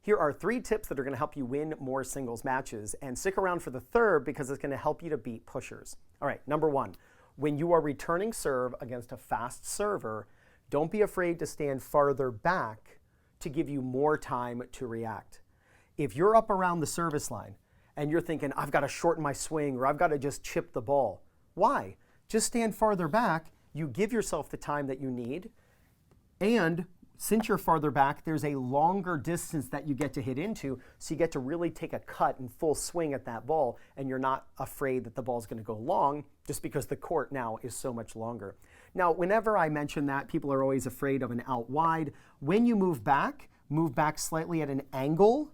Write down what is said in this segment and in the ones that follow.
Here are 3 tips that are going to help you win more singles matches, and stick around for the third because it's going to help you to beat pushers. All right, number 1, when you are returning serve against a fast server, don't be afraid to stand farther back to give you more time to react. If you're up around the service line and you're thinking, I've got to shorten my swing or I've got to just chip the ball, why? Just stand farther back, you give yourself the time that you need, and since you're farther back, there's a longer distance that you get to hit into, so you get to really take a cut and full swing at that ball, and you're not afraid that the ball's going to go long just because the court now is so much longer. Now, whenever I mention that, people are always afraid of an out wide. When you move back slightly at an angle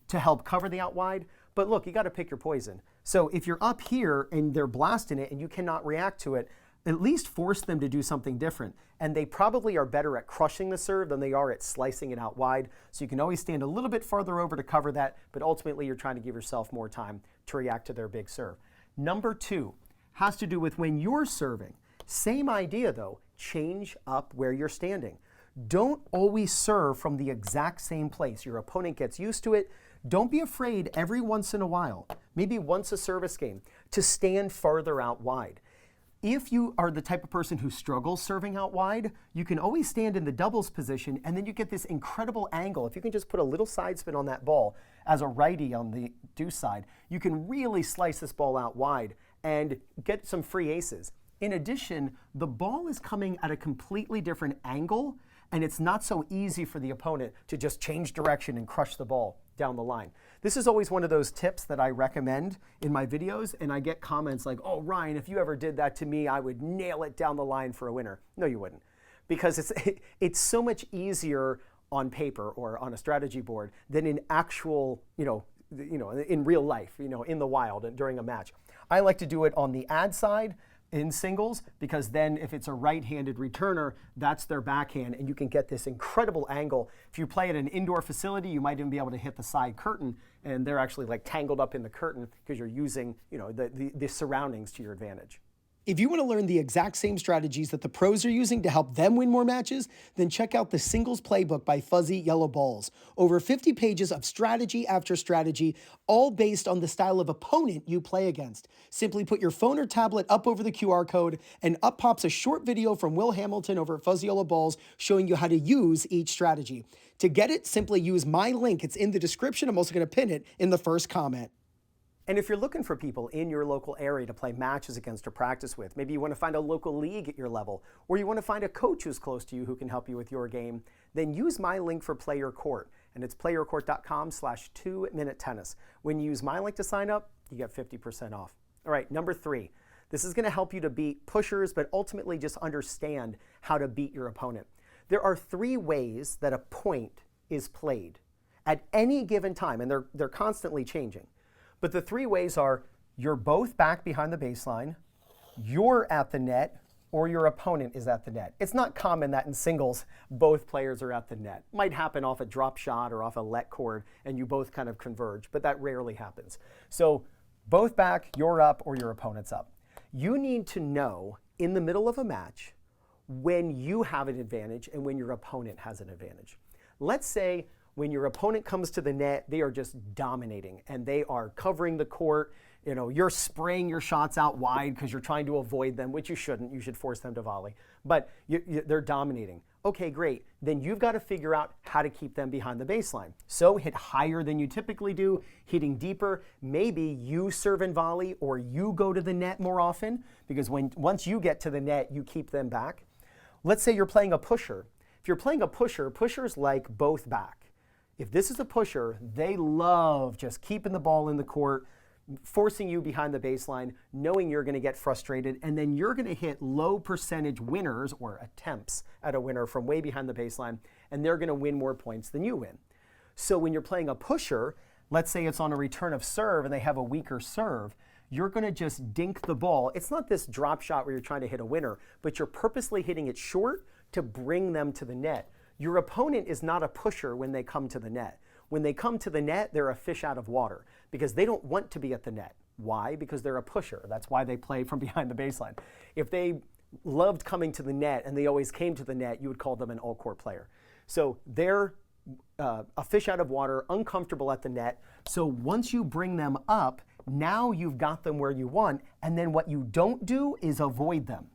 to help cover the out wide. But look, you got to pick your poison. So if you're up here and they're blasting it and you cannot react to it, at least force them to do something different. And they probably are better at crushing the serve than they are at slicing it out wide. So you can always stand a little bit farther over to cover that, but ultimately you're trying to give yourself more time to react to their big serve. Number 2 has to do with when you're serving. Same idea though, change up where you're standing. Don't always serve from the exact same place. Your opponent gets used to it. Don't be afraid every once in a while, maybe once a service game, to stand farther out wide. If you are the type of person who struggles serving out wide, you can always stand in the doubles position, and then you get this incredible angle. If you can just put a little side spin on that ball as a righty on the deuce side, you can really slice this ball out wide and get some free aces. In addition, the ball is coming at a completely different angle, and it's not so easy for the opponent to just change direction and crush the ball down the line. This is always one of those tips that I recommend in my videos, and I get comments like, oh, Ryan, if you ever did that to me, I would nail it down the line for a winner. No, you wouldn't, because it's so much easier on paper or on a strategy board than in actual, in real life, in the wild and during a match. I like to do it on the ad side in singles, because then if it's a right-handed returner, that's their backhand, and you can get this incredible angle. If you play at an indoor facility, you might even be able to hit the side curtain, and they're actually like tangled up in the curtain because you're using the surroundings to your advantage. If you want to learn the exact same strategies that the pros are using to help them win more matches, then check out the Singles Playbook by Fuzzy Yellow Balls. Over 50 pages of strategy after strategy, all based on the style of opponent you play against. Simply put your phone or tablet up over the QR code, and up pops a short video from Will Hamilton over at Fuzzy Yellow Balls showing you how to use each strategy. To get it, simply use my link. It's in the description. I'm also going to pin it in the first comment. And if you're looking for people in your local area to play matches against or practice with, maybe you want to find a local league at your level, or you want to find a coach who's close to you who can help you with your game, then use my link for PlayYourCourt, and it's playyourcourt.com/2minutetennis. When you use my link to sign up, you get 50% off. All right, number 3. This is going to help you to beat pushers, but ultimately just understand how to beat your opponent. There are 3 ways that a point is played at any given time, and they're constantly changing. But the 3 ways are: you're both back behind the baseline, you're at the net, or your opponent is at the net. It's not common that in singles, both players are at the net. Might happen off a drop shot or off a let cord, and you both kind of converge, but that rarely happens. So both back, you're up, or your opponent's up. You need to know in the middle of a match when you have an advantage and when your opponent has an advantage. Let's say when your opponent comes to the net, they are just dominating and they are covering the court. You're spraying your shots out wide because you're trying to avoid them, which you shouldn't. You should force them to volley. But they're dominating. Okay, great. Then you've got to figure out how to keep them behind the baseline. So hit higher than you typically do, hitting deeper. Maybe you serve and volley, or you go to the net more often, because once you get to the net, you keep them back. Let's say you're playing a pusher. If you're playing a pusher, pushers like both back. If this is a pusher, they love just keeping the ball in the court, forcing you behind the baseline, knowing you're going to get frustrated, and then you're going to hit low percentage winners or attempts at a winner from way behind the baseline, and they're going to win more points than you win. So when you're playing a pusher, let's say it's on a return of serve and they have a weaker serve, you're going to just dink the ball. It's not this drop shot where you're trying to hit a winner, but you're purposely hitting it short to bring them to the net. Your opponent is not a pusher when they come to the net. When they come to the net, they're a fish out of water because they don't want to be at the net. Why? Because they're a pusher. That's why they play from behind the baseline. If they loved coming to the net and they always came to the net, you would call them an all-court player. So they're a fish out of water, uncomfortable at the net. So once you bring them up, now you've got them where you want. And then what you don't do is avoid them.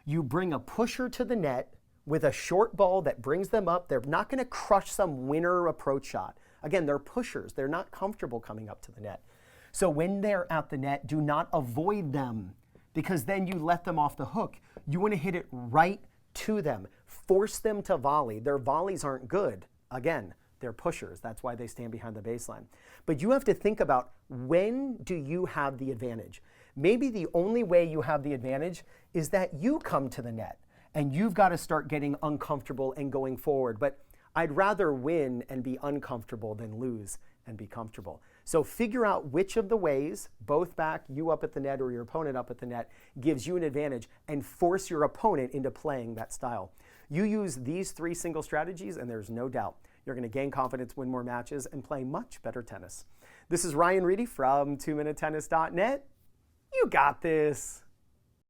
You bring a pusher to the net with a short ball that brings them up. They're not going to crush some winner approach shot. Again, they're pushers. They're not comfortable coming up to the net. So when they're at the net, do not avoid them, because then you let them off the hook. You want to hit it right to them. Force them to volley. Their volleys aren't good. Again, they're pushers. That's why they stand behind the baseline. But you have to think about, when do you have the advantage? Maybe the only way you have the advantage is that you come to the net and you've got to start getting uncomfortable and going forward. But I'd rather win and be uncomfortable than lose and be comfortable. So figure out which of the ways, both back, you up at the net or your opponent up at the net, gives you an advantage, and force your opponent into playing that style. You use these 3 single strategies and there's no doubt you're going to gain confidence, win more matches, and play much better tennis. This is Ryan Reedy from 2minutetennis.net. You got this.